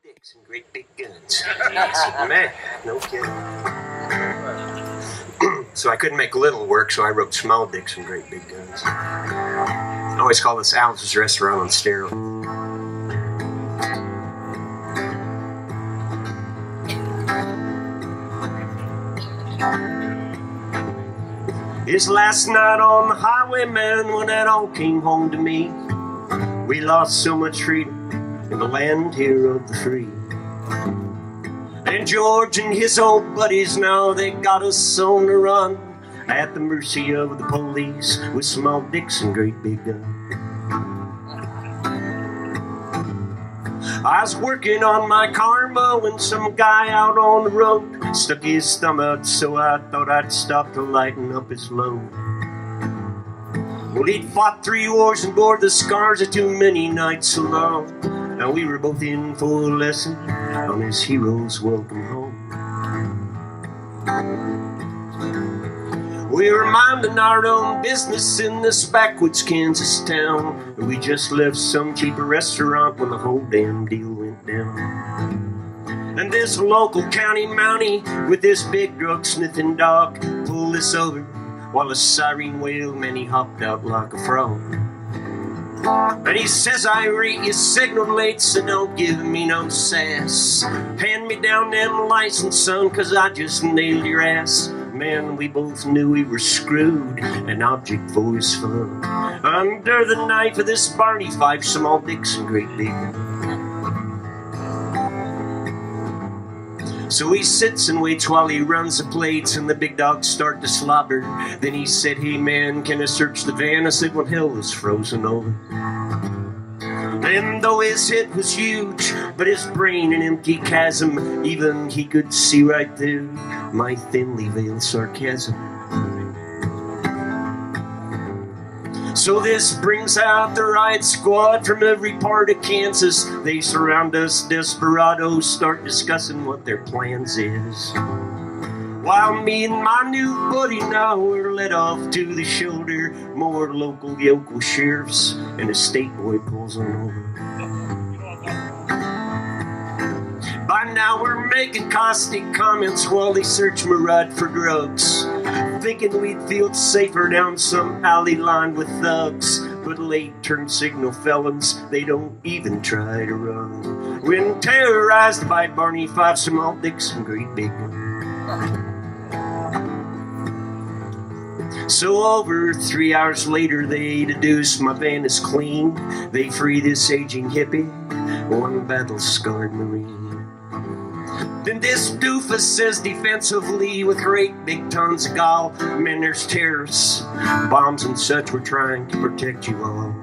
dicks and great big guns. Man, no kidding. So I couldn't make little work, so I wrote small dicks and great big guns. I always call this Alice's Restaurant on steroids. It's last night on the highway, man, when that all came home to me. We lost so much freedom in the land here of the free. And George and his old buddies, now they got us on the run, at the mercy of the police with small dicks and great big guns. I was working on my karma when some guy out on the road stuck his thumb out, so I thought I'd stop to lighten up his load. Well, he'd fought 3 wars and bore the scars of too many nights alone. Now we were both in for a lesson on his hero's welcome home. We were minding our own business in this backwoods Kansas town. We just left some cheaper restaurant when the whole damn deal went down. And this local county mountie with this big drug sniffing dog pulled us over while a siren wailed, man, he hopped out like a frog. And he says, I rate your signal late, so don't give me no sass. Hand me down them license, son, cause I just nailed your ass. Man, we both knew we were screwed, an object for his fun. Under the knife of this Barney Fife, small dicks and great big. So he sits and waits while he runs the plates and the big dogs start to slobber. Then he said, hey man, can I search the van? I said, well, hell was frozen over. And though his head was huge, but his brain an empty chasm, even he could see right through my thinly veiled sarcasm. So this brings out the riot squad from every part of Kansas. They surround us, desperados, start discussing what their plans is. While me and my new buddy now we're let off to the shoulder. More local yokel sheriffs and a state boy pulls on over. By now we're making caustic comments while they search my ride for drugs, thinking we'd feel safer down some alley lined with thugs. But late turn signal felons, they don't even try to run when terrorized by Barney Fife, small dicks and great big ones. So over 3 hours later they deduce my van is clean. They free this aging hippie, one battle-scarred Marine. Then this doofus says defensively with great big tons of gall, man, there's terrorists, bombs and such, we're trying to protect you all.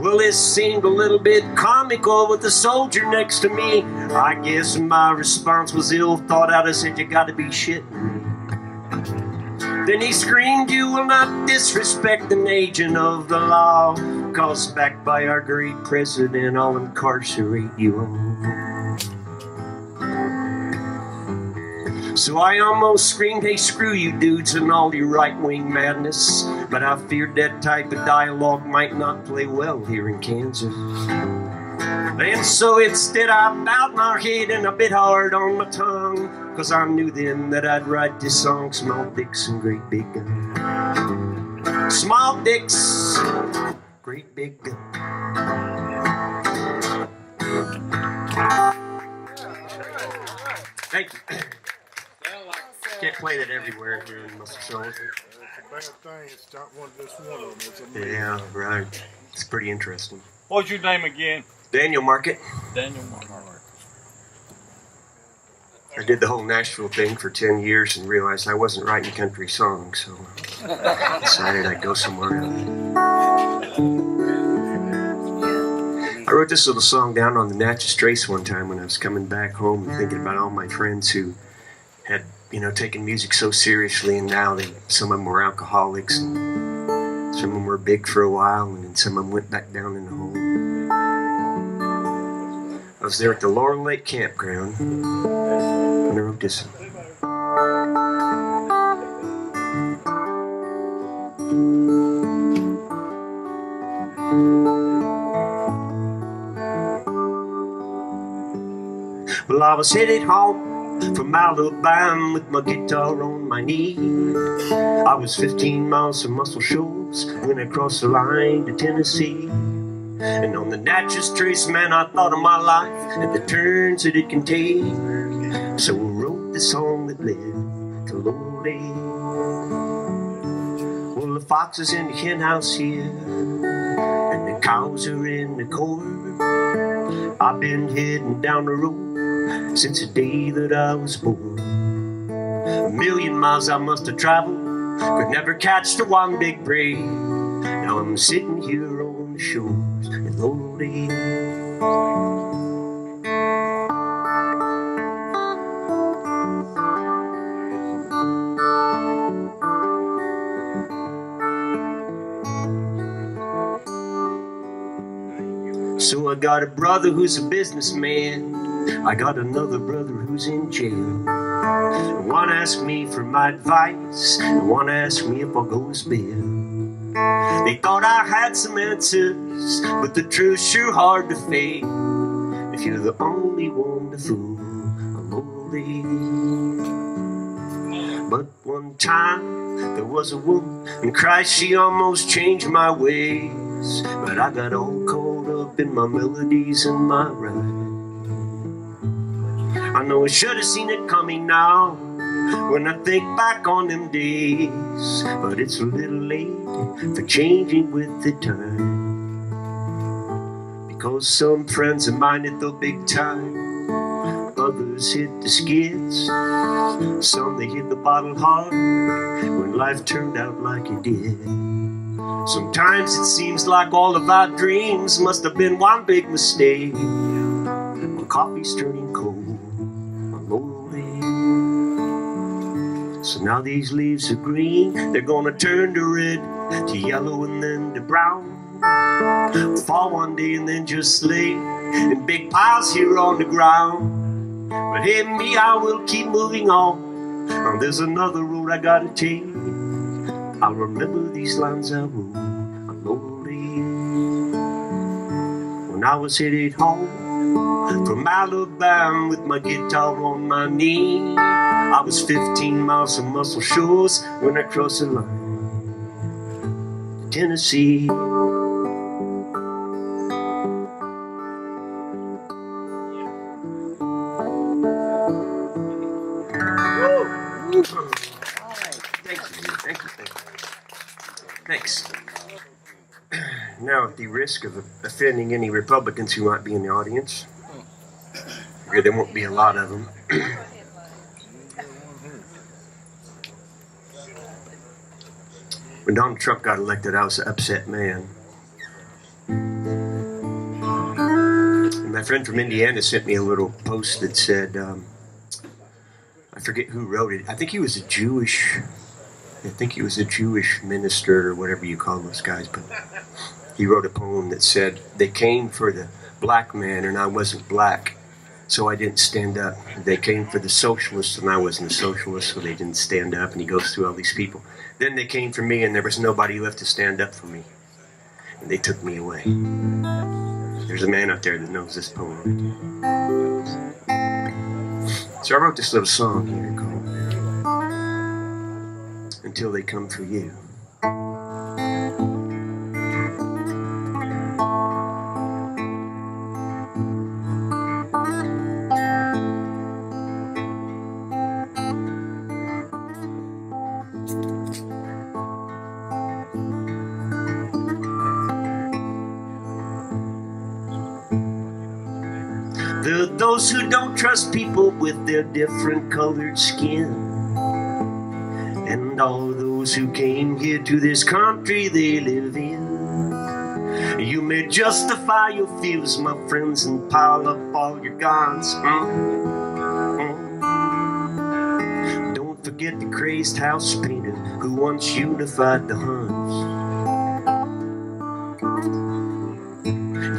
Well, this seemed a little bit comical with the soldier next to me. I guess my response was ill thought out. I said, you gotta be shitting me. Then he screamed, you will not disrespect an agent of the law, cause backed by our great president, I'll incarcerate you all. So I almost screamed, hey, screw you dudes and all your right-wing madness. But I feared that type of dialogue might not play well here in Kansas. And so instead I bowed my head and a bit hard on my tongue, cause I knew then that I'd write this song, small dicks and great big guns. Small dicks, great big guns. Thank you. Can't play that everywhere here in most shows. It's a bad thing, it's not one of them. Yeah, right. It's pretty interesting. What's your name again? Daniel Market. Daniel Market. I did the whole Nashville thing for 10 years and realized I wasn't writing country songs, so I decided I'd go somewhere else. I wrote this little song down on the Natchez Trace one time when I was coming back home and thinking about all my friends who had, taken music so seriously, and now some of them were alcoholics, and some of them were big for a while, and then some of them went back down in the hole. I was there at the Laurel Lake Campground when I wrote this. I was headed home from Alabama with my guitar on my knee. I was 15 miles from Muscle Shoals when I crossed the line to Tennessee. And on the Natchez Trace, man, I thought of my life and the turns that it can take. So I wrote the song that led to Lonely. Well, the fox is in the hen house here, and the cows are in the corn. I've been heading down the road since the day that I was born. 1,000,000 miles I must have traveled, could never catch the one big break. Now I'm sitting here on the shores in Lonely. So I got a brother who's a businessman, I got another brother who's in jail. One asked me for my advice, and one asked me if I'll go to bail. They thought I had some answers, but the truth's sure hard to fake. If you're the only one to fool, I'm lonely. But one time there was a woman, and Christ, she almost changed my ways. But I got all caught up in my melodies and my rhyme. I know I should have seen it coming now when I think back on them days, but it's a little late for changing with the time. Because some friends of mine hit the big time, others hit the skids, some they hit the bottle hard when life turned out like it did. Sometimes it seems like all of our dreams must have been one big mistake. My coffee's turning cold, I'm lonely. So now these leaves are green, they're gonna turn to red, to yellow and then to brown. Fall one day and then just lay in big piles here on the ground. But hey me, I will keep moving on. There's another road I gotta take. I'll remember these lines I wrote, I'm lonely. When I was headed home from Alabama with my guitar on my knee, I was 15 miles from Muscle Shoals when I crossed the line to Tennessee. Thanks. Now, at the risk of offending any Republicans who might be in the audience, there won't be a lot of them. When Donald Trump got elected, I was an upset man. And my friend from Indiana sent me a little post that said, I forget who wrote it. I think he was a Jewish minister or whatever you call those guys, but he wrote a poem that said, they came for the black man and I wasn't black, so I didn't stand up. They came for the socialists and I wasn't a socialist, so they didn't stand up. And he goes through all these people. Then they came for me and there was nobody left to stand up for me. And they took me away. There's a man out there that knows this poem. So I wrote this little song here called Until They Come For You. There are those who don't trust people with their different colored skin, and all those who came here to this country they live in. You may justify your fears, my friends, and pile up all your guns. Don't forget the crazed house painter who once unified the Huns.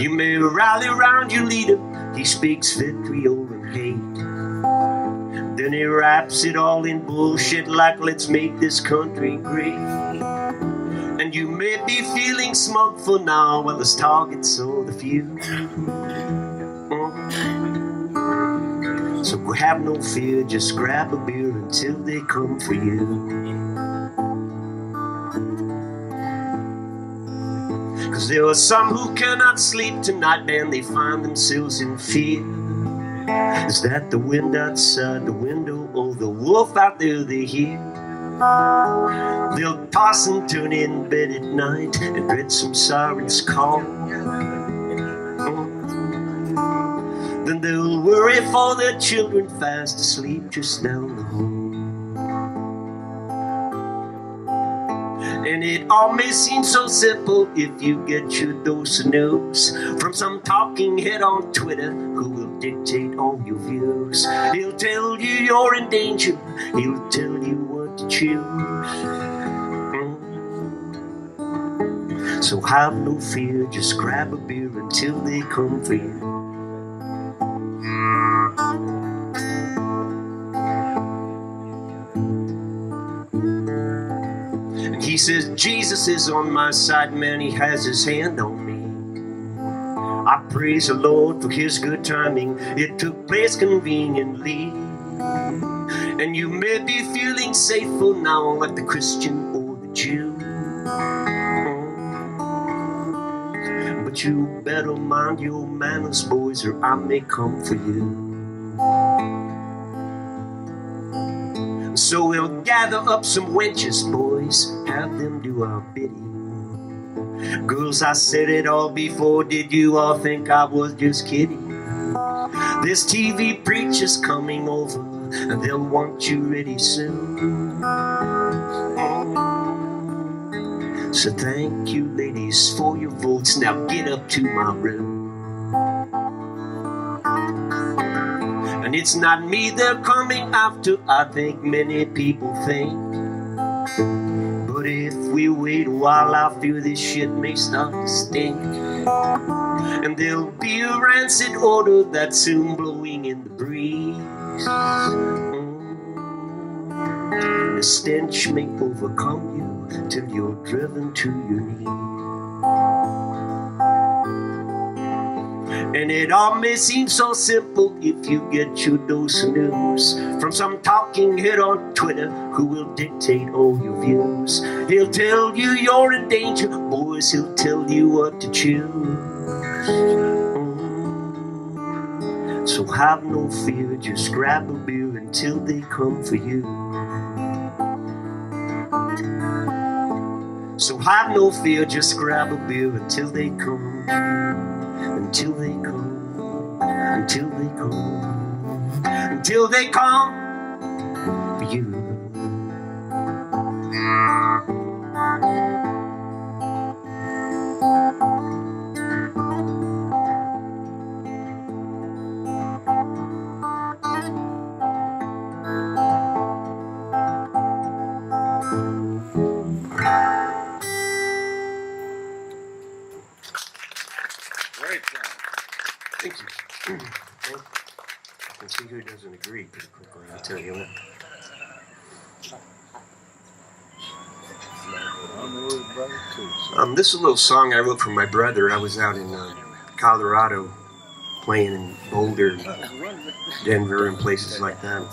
You may rally around your leader, he speaks vitriol and hate. Then he wraps it all in bullshit like let's make this country great. And you may be feeling smug for now while the targets are the few. So have no fear, just grab a beer until they come for you. 'Cause there are some who cannot sleep tonight, and they find themselves in fear. Is that the wind outside the window or the wolf out there they hear? They'll toss and turn in bed at night and dread some sirens call. Then they'll worry for their children fast asleep just down the hall. And it all may seem so simple if you get your dose of news from some talking head on Twitter who will dictate all your views. He'll tell you you're in danger, he'll tell you what to choose. So have no fear, just grab a beer until they come for you. He says, Jesus is on my side, man, he has his hand on me. I praise the Lord for his good timing, it took place conveniently. And you may be feeling safe for now, like the Christian or the Jew. But you better mind your manners, boys, or I may come for you. So we'll gather up some wenches, boys, have them do our bidding. Girls, I said it all before, did you all think I was just kidding? This TV preacher's coming over, and they'll want you ready soon. So thank you, ladies, for your votes. Now get up to my room. And it's not me they're coming after, I think many people think. But if we wait a while, I fear this shit may start to stink. And there'll be a rancid odor that's soon blowing in the breeze. The stench may overcome you till you're driven to your knees. And it all may seem so simple if you get your dose of news from some talking head on Twitter who will dictate all your views. He'll tell you you're in danger, boys, he'll tell you what to choose. So have no fear, just grab a beer until they come for you. So have no fear, just grab a beer until they come. Until they come, until they come, until they come for you. Thank you. I can see who doesn't agree pretty quickly, I'll tell you that. This is a little song I wrote for my brother. I was out in Colorado playing in Boulder, Denver, and places like that.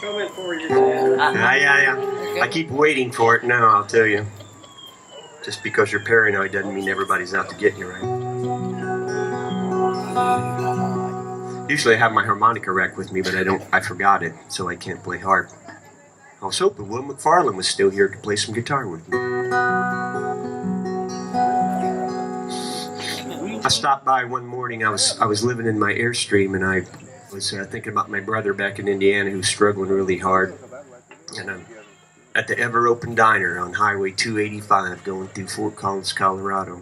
Coming for you. Yeah. I keep waiting for it now, I'll tell you. Just because you're paranoid doesn't mean everybody's out to get you, right? Usually I have my harmonica rack with me, but I forgot it, so I can't play harp. I was hoping Will McFarlane was still here to play some guitar with me. I stopped by one morning, I was living in my Airstream, and I was thinking about my brother back in Indiana who's struggling really hard. And I'm at the Ever Open Diner on Highway 285 going through Fort Collins, Colorado.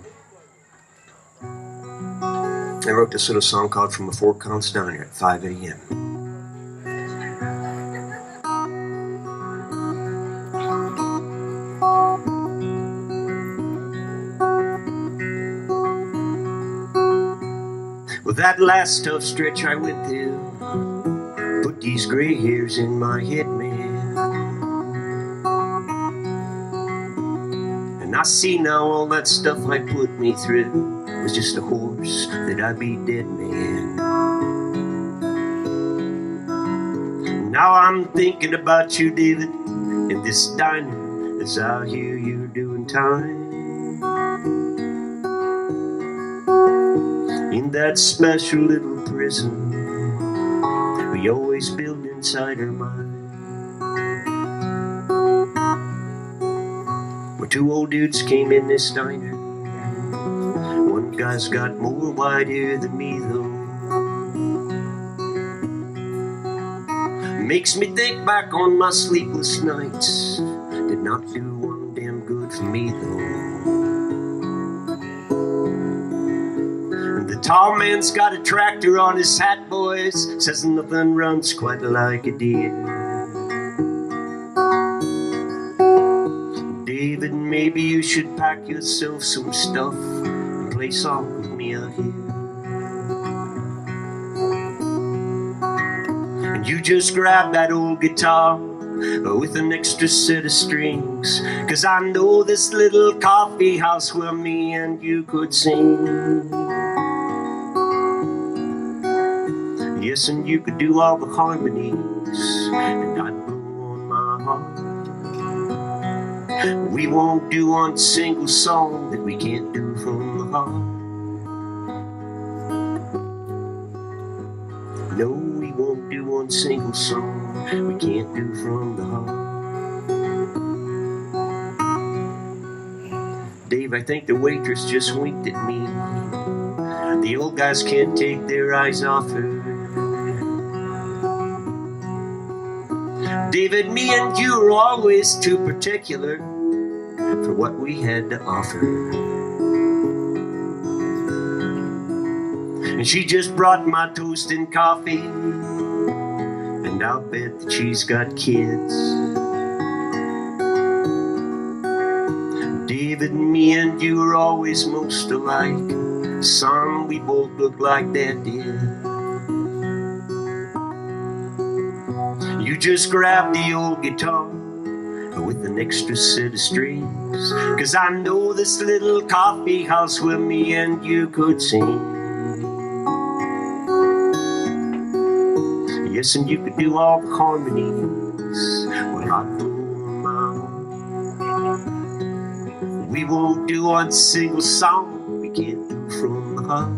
I wrote this little song called From a Fort Collins Diner at 5 a.m. Well, that last tough stretch I went through put these gray hairs in my head, man. And I see now all that stuff I put me through was just a horse that I'd be dead, man. Now I'm thinking about you, David, in this diner, as I hear you doing time. In that special little prison we always build inside our mind, where two old dudes came in this diner. One guy's got more white hair than me, though. Makes me think back on my sleepless nights. Did not do one damn good for me, though. The tall man's got a tractor on his hat, boys. Says nothing runs quite like it did. David, maybe you should pack yourself some stuff and play song with me out here. And you just grab that old guitar with an extra set of strings, 'cause I know this little coffee house where me and you could sing. Yes, and you could do all the harmonies, and I'd blow on my harp. We won't do one single song that we can't do from the heart. No, we won't do one single song we can't do from the heart. Dave, I think the waitress just winked at me. The old guys can't take their eyes off her. David, me and you were always too particular for what we had to offer. And she just brought my toast and coffee, and I'll bet that she's got kids. David, me and you were always most alike. Son, we both look like that, dear. You just grab the old guitar with an extra set of strings, 'cause I know this little coffee house where me and you could sing. Yes, and you could do all the harmonies. Well, I'd blow my horn. We won't do one single song we can't do from the heart.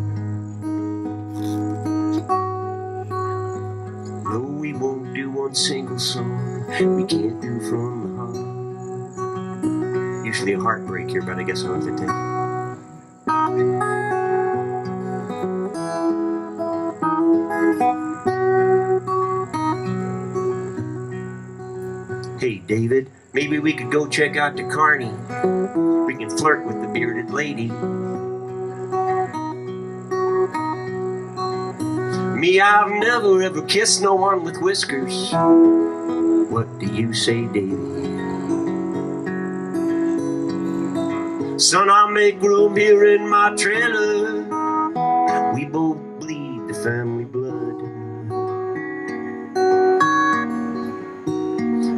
No, we won't do one single song we can't do from the heart. Usually a heartbreak here, but I guess I'll have to take it. Hey, David, maybe we could go check out the Carney. We can flirt with the bearded lady. Me, I've never ever kissed no one with whiskers. What do you say, Davy? Son, I'll make room here in my trailer. We both bleed the family blood.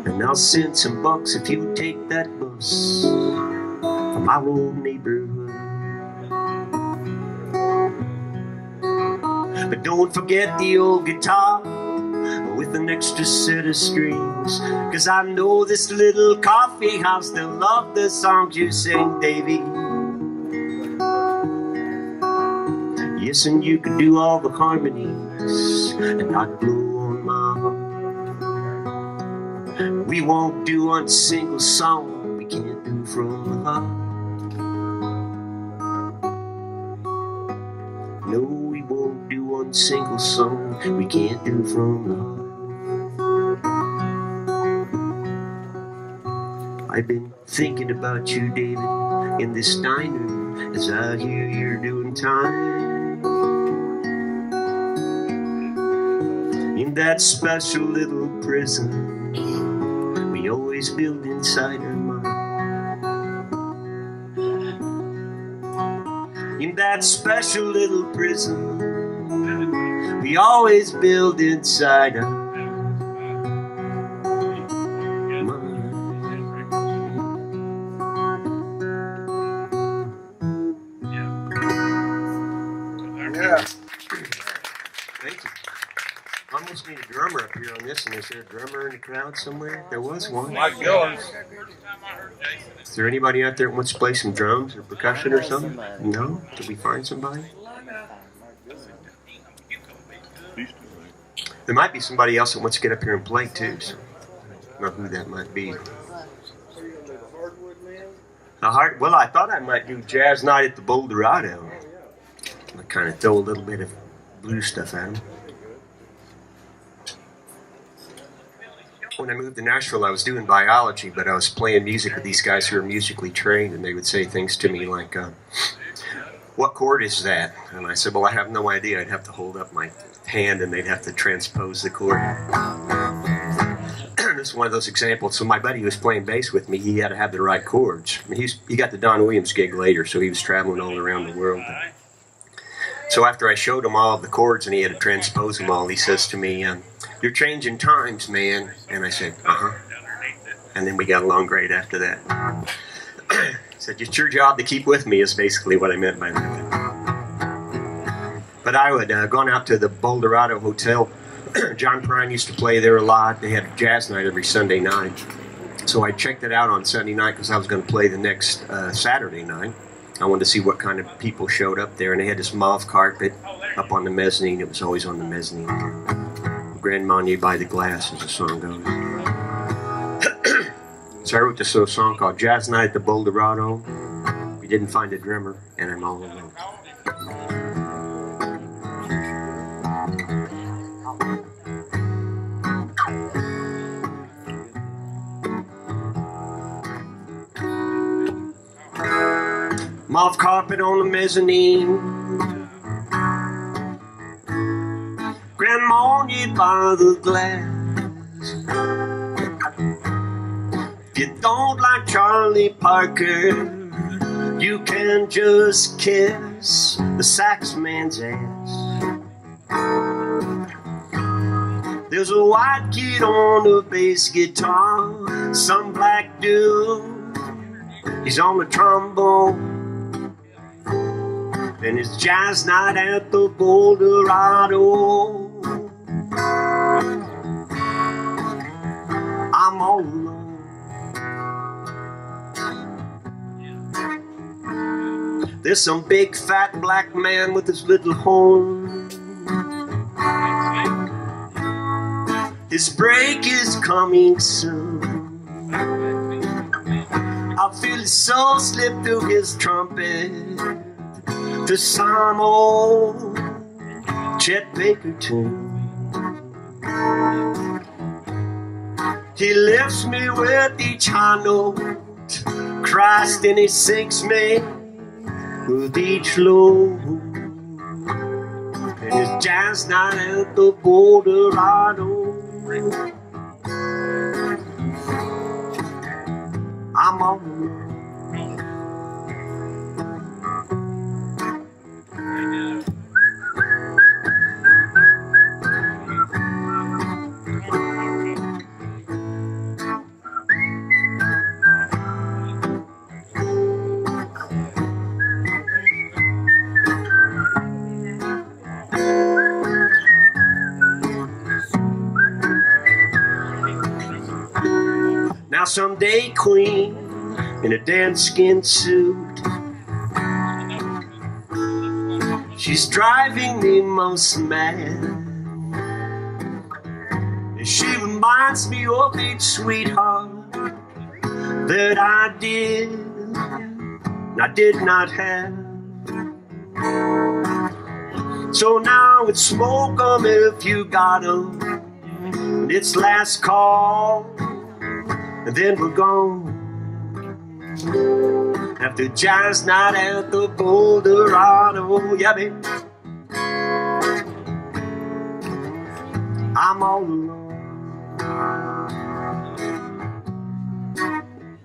And I'll send some bucks if you take that bus from our old neighborhood. But don't forget the old guitar with an extra set of strings, 'cause I know this little coffee house, they'll love the songs you sing, Davy. Yes, and you could do all the harmonies, and I'd blow on my harp. We won't do one single song we can't do from the heart. No, we won't do one single song we can't do from the heart. I've been thinking about you, David, in this diner, as I hear you're doing time. In that special little prison we always build inside our mind. In that special little prison we always build inside our mind. Yeah. Thank you. Almost just need a drummer up here on this, and is there a drummer in the crowd somewhere? There was one. Mike Gillens. Is there anybody out there that wants to play some drums or percussion or something? No? Did we find somebody? There might be somebody else that wants to get up here and play too, so I don't know who that might be. Well, I thought I might do Jazz Night at the Boulderado. I kind of throw a little bit of blues stuff at them. When I moved to Nashville, I was doing biology, but I was playing music with these guys who are musically trained, and they would say things to me like, what chord is that? And I said, well, I have no idea. I'd have to hold up my hand, and they'd have to transpose the chord. This is one of those examples. So my buddy who was playing bass with me, he had to have the right chords. I mean, he got the Don Williams gig later, so he was traveling all around the world. So after I showed him all of the chords and he had to transpose them all, he says to me, you're changing times, man. And I said, uh-huh. And then we got along great after that. He said, it's your job to keep with me is basically what I meant by that. But I would gone out to the Boulderado Hotel. John Prine used to play there a lot. They had a jazz night every Sunday night. So I checked it out on Sunday night because I was going to play the next Saturday night. I wanted to see what kind of people showed up there. And they had this mauve carpet up on the mezzanine. It was always on the mezzanine. Grand Marnier by the Glass, as the song goes. So I wrote this little song called Jazz Night at the Boulderado. We didn't find a drummer, and I'm all alone. Mauve carpet on the mezzanine, Grand Marnier by the Glass. If you don't like Charlie Parker, you can just kiss the sax man's ass. There's a white kid on the bass guitar, some black dude, he's on the trombone. And it's jazz night at the Boulderado. I'm all alone. There's some big fat black man with his little horn. His break is coming soon. I feel his soul slip through his trumpet to some old Chet Baker tune. He lifts me with each high note, Christ, and he sinks me with each low. And it's jazz night at the Boulderado. I'm all alone. Now someday queen in a dance skin suit, she's driving me most mad. She reminds me of each sweetheart that I did not have. So now it's smoke 'em if you got 'em, and it's last call, and then we're gone. After jazz night at the Boulderado, yeah, baby, I'm all alone.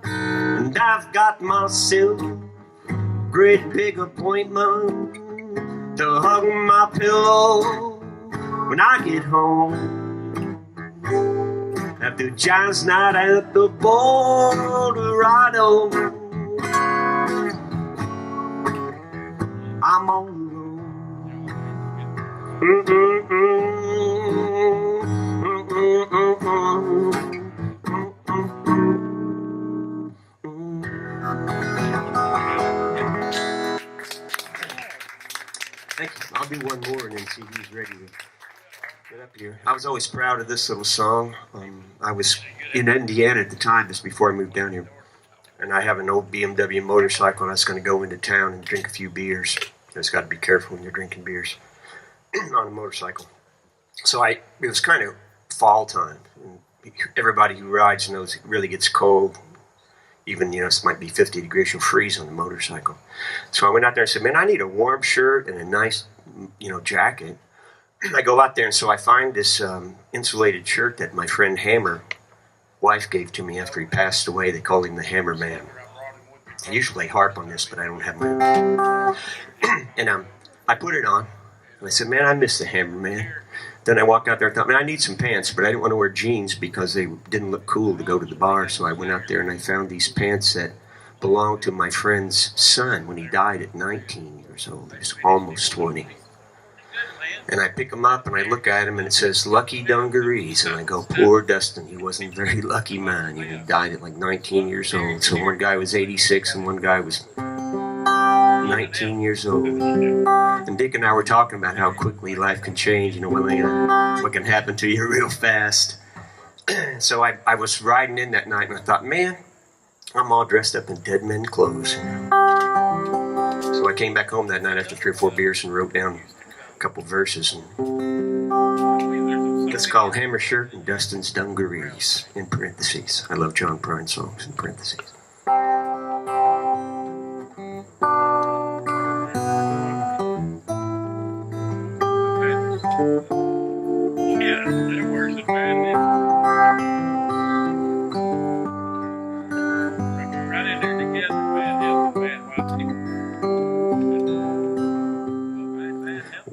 And I've got myself a great big appointment to hug my pillow when I get home. After jazz night at the Boulderado, I'm all alone. do one more and then see who's ready to get up here. I was always proud of this little song. I was in Indiana at the time, just before I moved down here. And I have an old BMW motorcycle, and I was going to go into town and drink a few beers. You just got to be careful when you're drinking beers on a motorcycle. So it was kind of fall time. And everybody who rides knows it really gets cold. Even, it might be 50 degrees, you'll freeze on the motorcycle. So I went out there and said, man, I need a warm shirt and a nice, jacket. I go out there, and so I find this insulated shirt that my friend Hammer wife gave to me after he passed away. They called him the Hammer Man. I usually harp on this, but I don't have my... And I put it on, and I said, man, I miss the Hammer Man. Then I walked out there and thought, man, I need some pants, but I didn't want to wear jeans because they didn't look cool to go to the bar. So I went out there and I found these pants that belonged to my friend's son when he died at 19 years old. He was almost 20. And I pick them up and I look at him and it says, Lucky Dungarees. And I go, poor Dustin, he wasn't a very lucky man. He died at like 19 years old. So one guy was 86 and one guy was 19 years old. And Dick and I were talking about how quickly life can change, what can happen to you real fast. So I was riding in that night and I thought, man, I'm all dressed up in dead men clothes. So I came back home that night after 3 or 4 beers and wrote down a couple verses. And it's called Hammer Shirt and Dustin's Dungarees, in parentheses. I love John Prine songs, in parentheses.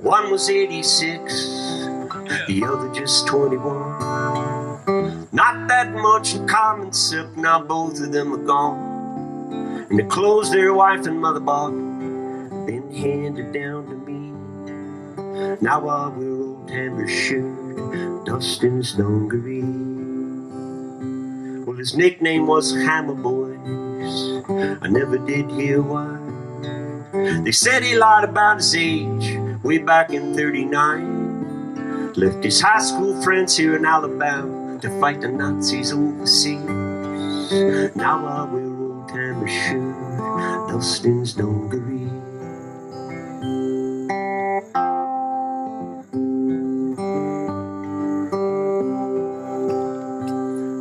One was 86, the other just 21. Not that much in common, except now both of them are gone. And the clothes their wife and mother bought been handed down to me. Now I wear old Hammer shirt, Dustin's dungaree. Well, his nickname was Hammer Boys. I never did hear why. They said he lied about his age way back in 39. Left his high school friends here in Alabama to fight the Nazis overseas. Now I wear old Hammer shirt, Dustin's dungaree.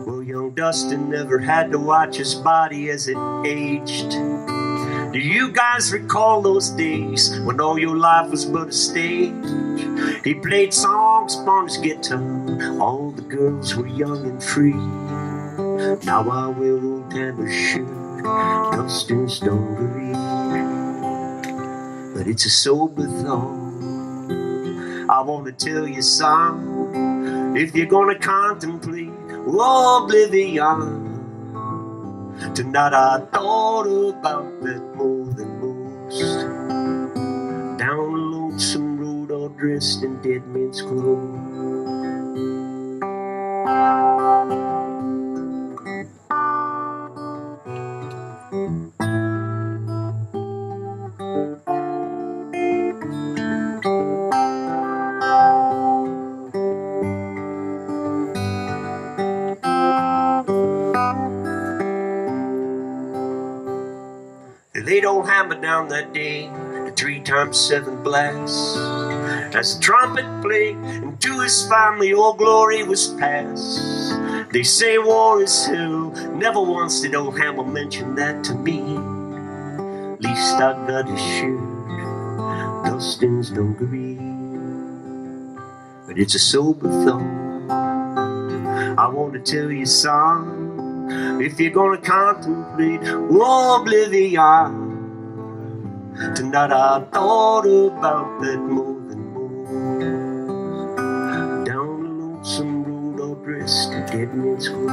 Well, young Dustin never had to watch his body as it aged. Do you guys recall those days when all your life was but a stage? He played songs upon his guitar, all the girls were young and free. Now I wear old Hammer shirt, Dustin's dungaree. But it's a sober thought, I want to tell you, son, if you're gonna contemplate oblivion, tonight I thought about that more than most. Down a lonesome road all dressed in dead men's clothes. They laid old Hammer down that day, the 3 times 7 blast. As the trumpet played, and to his family all glory was past. They say war is hell, never once did old Hammer mention that to me. Least I got his shirt, Dustin's dungaree. But it's a sober thought, I want to tell you, son, if you're gonna contemplate oblivion, tonight I thought about that more than most. Down a lonesome road all dressed in dead men's clothes.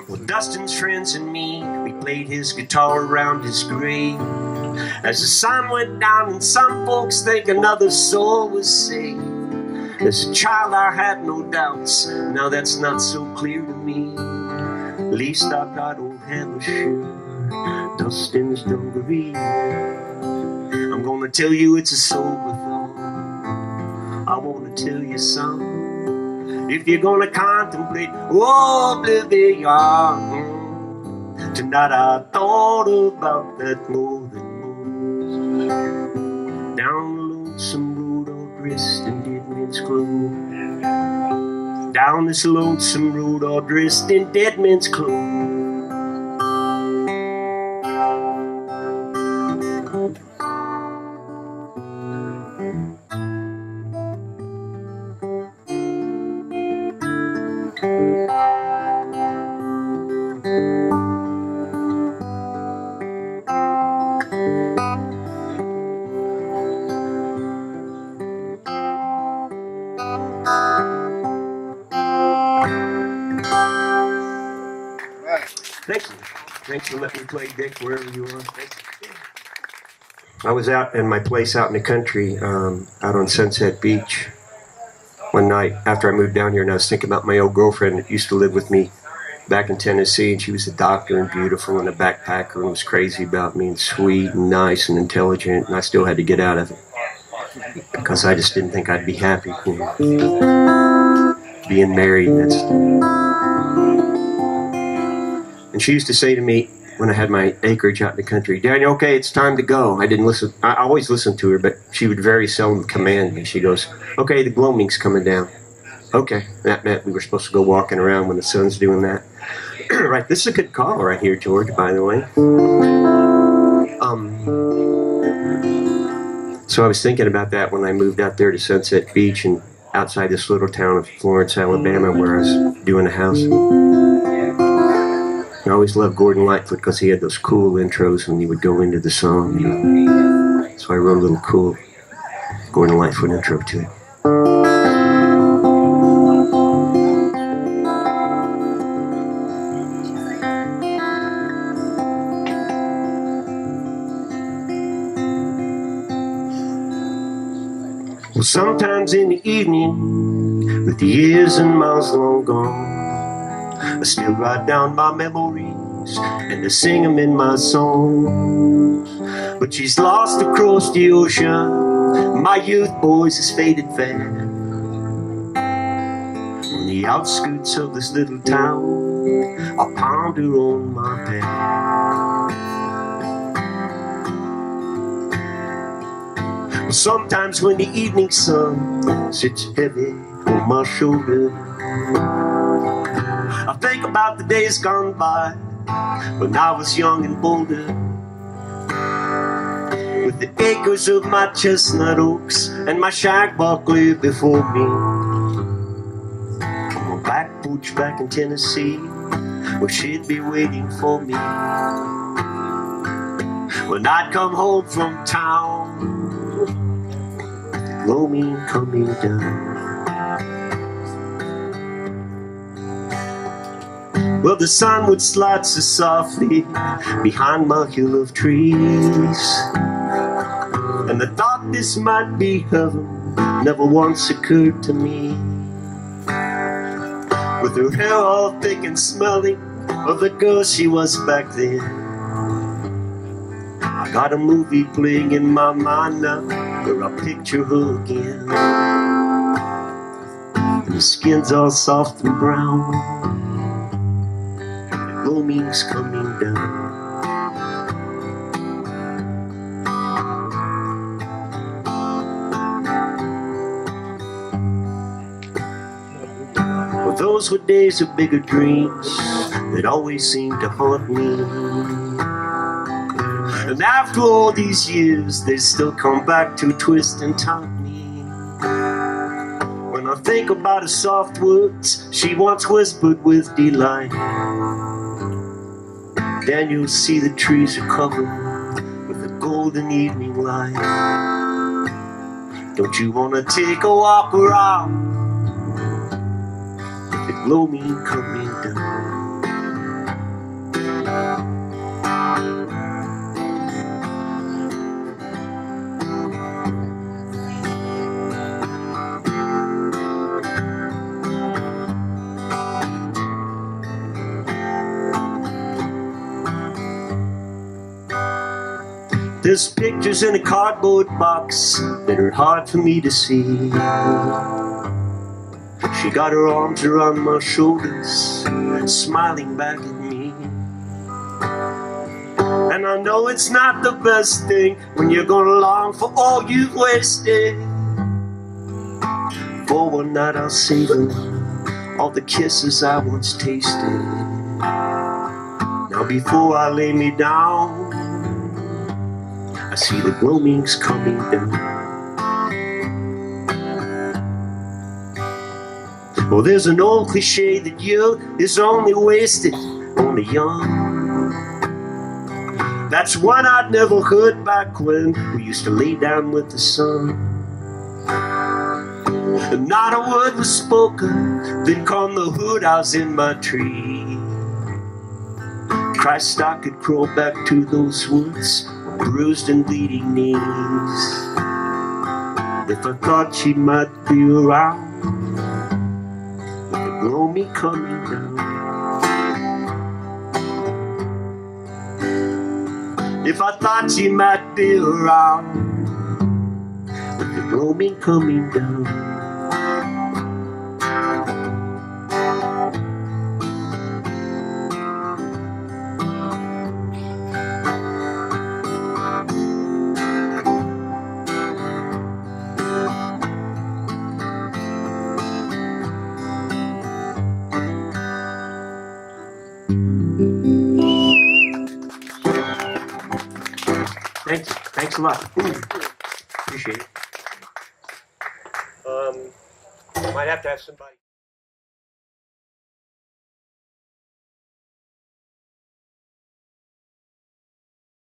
Well, Dustin's friends and me, we played his guitar around his grave. As the sun went down and some folks think another soul was saved. As a child I had no doubts, now that's not so clear to me. At least I've got old Hammer shirt, Dustin's dungaree. I'm I'm gonna tell you it's a sober thought. I wanna tell you something. If you're gonna contemplate oblivion, tonight I thought about that more than most. Down the lonesome road all dressed in dead men's clothes. Down this lonesome road all dressed in dead men's clothes. Thank you. Thanks for letting me play, Dick, wherever you are. Thanks. I was out in my place out in the country, out on Sunset Beach, one night after I moved down here, and I was thinking about my old girlfriend that used to live with me back in Tennessee, and she was a doctor and beautiful and a backpacker and was crazy about me and sweet and nice and intelligent, and I still had to get out of it because I just didn't think I'd be happy, you know. Being married, and she used to say to me when I had my acreage out in the country, Daniel, okay, it's time to go. I didn't listen. I always listened to her, but she would very seldom command me. She goes, okay, the gloaming's coming down. Okay, that meant we were supposed to go walking around when the sun's doing that. Right, this is a good call right here, George, by the way. So I was thinking about that when I moved out there to Sunset Beach and outside this little town of Florence, Alabama, where I was doing a house. I always loved Gordon Lightfoot because he had those cool intros when he would go into the song. You know? So I wrote a little cool Gordon Lightfoot intro to it. Well, sometimes in the evening, with the years and miles long gone, I still write down my memories and I sing them in my songs. But she's lost across the ocean. My youth, boys, has faded fast. On the outskirts of this little town, I ponder on my past. Well, sometimes when the evening sun sits heavy on my shoulder, I think about the days gone by when I was young and bolder, with the acres of my chestnut oaks and my shagbark lay before me. On my back porch back in Tennessee, where she'd be waiting for me when I'd come home from town, with the gloaming coming down. Well, the sun would slide so softly behind my hill of trees, and the thought this might be heaven never once occurred to me. With her hair all thick and smelling of the girl she was back then, I got a movie playing in my mind now where I picture her again. And her skin's all soft and brown, gloaming's coming down. Well, those were days of bigger dreams that always seemed to haunt me. And after all these years, they still come back to twist and taunt me. When I think about the soft words she once whispered with delight, then you'll see the trees are covered with a golden evening light. Don't you wanna take a walk around with the gloaming coming down? There's pictures in a cardboard box that are hard for me to see. She got her arms around my shoulders, smiling back at me. And I know it's not the best thing when you're gonna long for all you've wasted. For one night I'll savor all the kisses I once tasted. Now before I lay me down, I see the gloaming's coming down. Oh, there's an old cliche that youth is only wasted on the young. That's one I'd never heard back when we used to lay down with the sun. And not a word was spoken, then come the hood house in my tree. Christ, I could crawl back to those woods, bruised and bleeding knees. If I thought she might be around, blow me coming down. If I thought she might be around, with the blow me coming down. Thanks. Thanks a lot. Appreciate it. Might have to have somebody.